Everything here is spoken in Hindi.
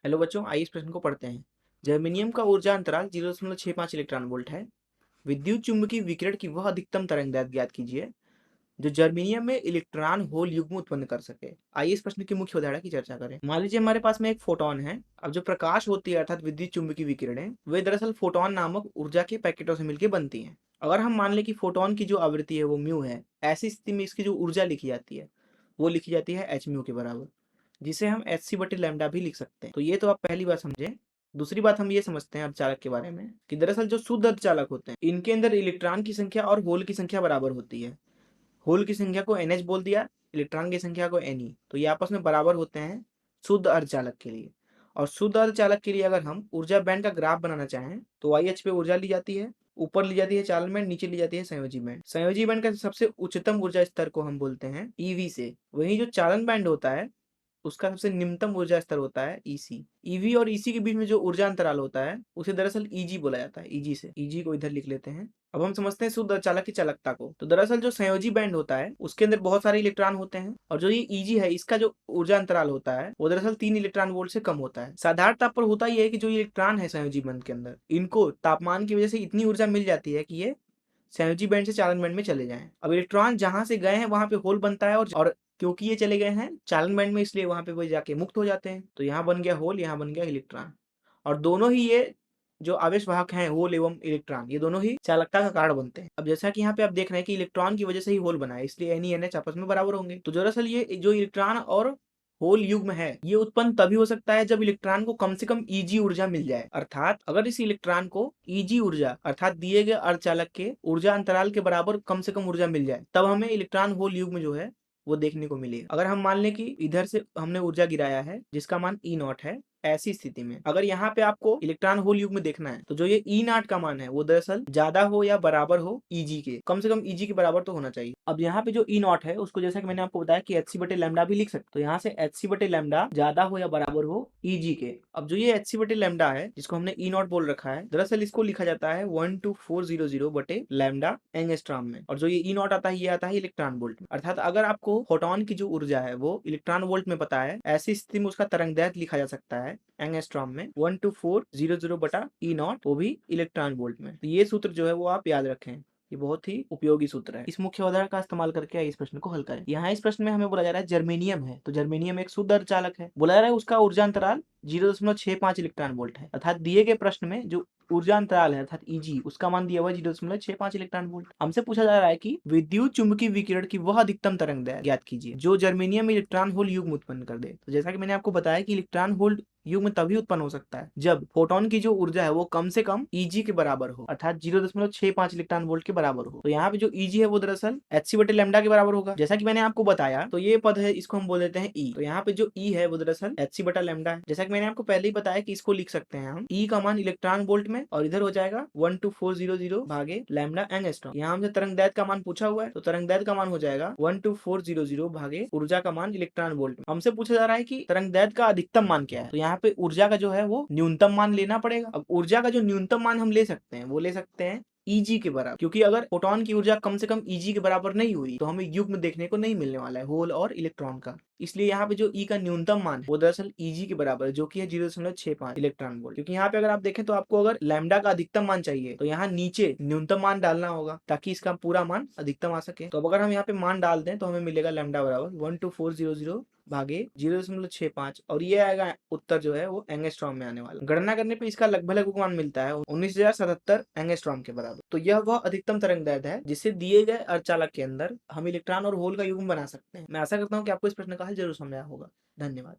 हेलो बच्चों, आइए इस प्रश्न को पढ़ते हैं। जर्मेनियम का ऊर्जा अंतराल 0.65 इलेक्ट्रॉन वोल्ट है। विद्युत चुम्बकीय विकिरण की वह अधिकतम तरंगदैर्घ्य ज्ञात कीजिए जो जर्मेनियम में इलेक्ट्रॉन होल युग्म उत्पन्न कर सके। आइए इस प्रश्न की मुख्य उदाहरण की चर्चा करें। मान लीजिए हमारे पास में एक फोटोन है। अब जो प्रकाश होती है अर्थात विद्युत चुम्बकीय विकिरणें वे दरअसल फोटोन नामक ऊर्जा के पैकेटों से मिलकर बनती हैं। अगर हम मान लें कि फोटोन की जो आवृत्ति है वो म्यू है, ऐसी स्थिति में इसकी जो ऊर्जा लिखी जाती है वो लिखी जाती है एच म्यू के बराबर, जिसे हम एच सी बटे लैम्डा भी लिख सकते हैं। तो ये तो आप पहली बात समझे। दूसरी बात हम ये समझते हैं अर्धचालक के बारे में कि दरअसल जो शुद्ध अर्धचालक होते हैं इनके अंदर इलेक्ट्रॉन की संख्या और होल की संख्या बराबर होती है। होल की संख्या को NH बोल दिया, इलेक्ट्रॉन की संख्या को Ne, तो ये आपस में बराबर होते हैं शुद्ध अर्धचालक के लिए। और शुद्ध अर्धचालक के लिए अगर हम ऊर्जा बैंड का ग्राफ बनाना चाहें तो YH पे ऊर्जा ली जाती है, ऊपर ली जाती है चालन बैंड, नीचे ली जाती है संयोजी बैंड। संयोजी बैंड का सबसे उच्चतम ऊर्जा स्तर को हम बोलते हैं EV से। वहीं जो चालन बैंड होता है उसका सबसे निम्नतम ऊर्जा स्तर होता है EC। EV और EC के बीच में जो ऊर्जा अंतराल होता है उसे दरअसल EG बोला जाता है। EG से EG को इधर लिख लेते हैं। अब हम समझते हैं शुद्ध अर्धचालक की चालकता को। तो दरअसल जो संयोजी बैंड होता है उसके अंदर बहुत सारे इलेक्ट्रॉन होते हैं और जो ये EG है इसका जो ऊर्जा अंतराल होता है वो दरअसल 3 इलेक्ट्रॉन वोल्ट से कम होता है। साधारण ताप पर होता यह है कि जो इलेक्ट्रॉन है संयोजी बैंड के अंदर इनको तापमान की वजह से इतनी ऊर्जा मिल जाती है कि ये संयोजी बैंड से चालन बैंड में चले जाएं। अब इलेक्ट्रॉन जहां से गए हैं वहां पे होल बनता है और क्योंकि ये चले गए हैं चालन बैंड में इसलिए वहां पे वो जाके मुक्त हो जाते हैं। तो यहाँ बन गया होल, यहाँ बन गया इलेक्ट्रॉन। और दोनों ही ये जो आवेश वाहक हैं होल एवं इलेक्ट्रॉन ये दोनों ही चालकता का कारण बनते हैं। अब जैसा कि यहाँ पे आप देख रहे हैं कि इलेक्ट्रॉन की वजह से ही होल बना है इसलिए NeNH आपस में बराबर होंगे। तो दरअसल ये जो इलेक्ट्रॉन और होल युग्म है ये उत्पन्न तभी हो सकता है जब इलेक्ट्रॉन को कम से कम EG ऊर्जा मिल जाए। अर्थात अगर इस इलेक्ट्रॉन को EG ऊर्जा अर्थात दिए गए अर्धचालक के ऊर्जा अंतराल के बराबर कम से कम ऊर्जा मिल जाए तब हमें इलेक्ट्रॉन होल युग्म जो है वो देखने को मिलेगा। अगर हम मान लें कि इधर से हमने ऊर्जा गिराया है जिसका मान E0 है, ऐसी स्थिति में अगर यहाँ पे आपको इलेक्ट्रॉन होल युग्म देखना है तो जो ये E0 का मान है वो दरअसल ज्यादा हो या बराबर हो EG के, कम से कम EG के बराबर तो होना चाहिए। अब यहाँ पे जो E0 है उसको जैसा कि मैंने आपको बताया कि HC बटे लैम्डा भी लिख सकते, तो यहाँ से HC बटे लैम्डा ज्यादा हो या बराबर हो EG के। अब जो ये HC बटे लैम्डा है जिसको हमने E0 बोल रखा है दरअसल इसको लिखा जाता है 12400 बटे लैम्डा एंगस्ट्रॉम में, और जो ये E0 आता है ये आता है इलेक्ट्रॉन वोल्ट में। अर्थात अगर आपको फोटोन की जो ऊर्जा है वो इलेक्ट्रॉन वोल्ट में पता है, ऐसी स्थिति में उसका तरंगदैर्घ्य लिखा जा सकता है एंगस्ट्रॉम में 12400 बटा E0, वो भी इलेक्ट्रॉन वोल्ट में। तो ये सूत्र जो है वो आप याद रखें, ये बहुत ही उपयोगी सूत्र है। इस मुख्य उदाहरण का इस्तेमाल करके इस प्रश्न को हल करें। यहाँ इस प्रश्न में हमें बोला जा रहा है जर्मेनियम है, तो जर्मेनियम एक शुद्ध अर्धचालक है। बोला जा रहा है उसका ऊर्जा अंतराल 0.65 इलेक्ट्रॉन वोल्ट है। अर्थात दिए गए प्रश्न में जो ऊर्जा अंतराल है अर्थात EG उसका मान दिया हुआ है 0.65 इलेक्ट्रॉन वोल्ट। हमसे पूछा जा रहा है कि विद्युत चुम्बकीय विकिरण की वह अधिकतम तरंगदैर्घ्य ज्ञात कीजिए जो जर्मेनियम में इलेक्ट्रॉन होल युग्म उत्पन्न कर दे। तो जैसा कि मैंने आपको बताया कि इलेक्ट्रॉन होल युग्म तभी उत्पन्न हो सकता है जब फोटोन की जो ऊर्जा है वो कम से कम EG के बराबर हो अर्थात 0.65 इलेक्ट्रॉन वोल्ट के बराबर हो। तो यहाँ पे जो EG है वो दरअसल HC बटे लैम्डा के बराबर होगा। जैसा कि मैंने आपको बताया तो ये पद है इसको हम बोल देते हैं E। तो यहाँ पे जो E है वो दरअसल HC बटा लैम्डा है। जैसा कि मैंने आपको पहले ही बताया कि इसको लिख सकते हैं हम E का मान इलेक्ट्रॉन वोल्ट में और इधर हो जाएगा 12400 भागे लैम्डा एंगस्ट्रॉम। यहाँ हमसे तरंगदैर्घ्य का मान पूछा हुआ है तो तरंगदैर्घ्य का मान हो जाएगा 12400 भागे ऊर्जा का मान इलेक्ट्रॉन वोल्ट में। हमसे पूछा जा रहा है कि तरंगदैर्घ्य का अधिकतम मान क्या है, तो यहाँ पे ऊर्जा का जो है वो न्यूनतम मान लेना पड़ेगा। अब ऊर्जा का जो न्यूनतम मान हम ले सकते हैं वो ले सकते हैं EG के बराबर, क्योंकि अगर फोटोन की ऊर्जा कम से कम EG के बराबर नहीं हुई तो हमें युग्म देखने को नहीं मिलने वाला है होल और इलेक्ट्रॉन का। इसलिए यहाँ पे जो E का न्यूनतम मान है वो दरअसल EG के बराबर है जो कि है 0.65 इलेक्ट्रॉन वोल्ट। क्योंकि यहाँ पे अगर आप देखें तो आपको अगर लैम्डा का अधिकतम मान चाहिए तो यहाँ नीचे न्यूनतम मान डालना होगा ताकि इसका पूरा मान अधिकतम आ सके। तो अब अगर हम यहाँ पे मान डाल दें तो हमें मिलेगा लैम्डा बराबर 12400 भागे 0.65 और ये आएगा उत्तर जो है वो एंगस्ट्रॉम में आने वाला। गणना करने पे इसका लगभग मान मिलता है 19,077 एंगस्ट्रॉम के बराबर। तो यह वह अधिकतम तरंगदैर्घ्य है जिससे दिए गए अर्धचालक के अंदर हम इलेक्ट्रॉन और होल का युग्म बना सकते हैं। मैं आशा करता हूँ कि आपको इस प्रश्न का हल जरूर समझ आया होगा। धन्यवाद।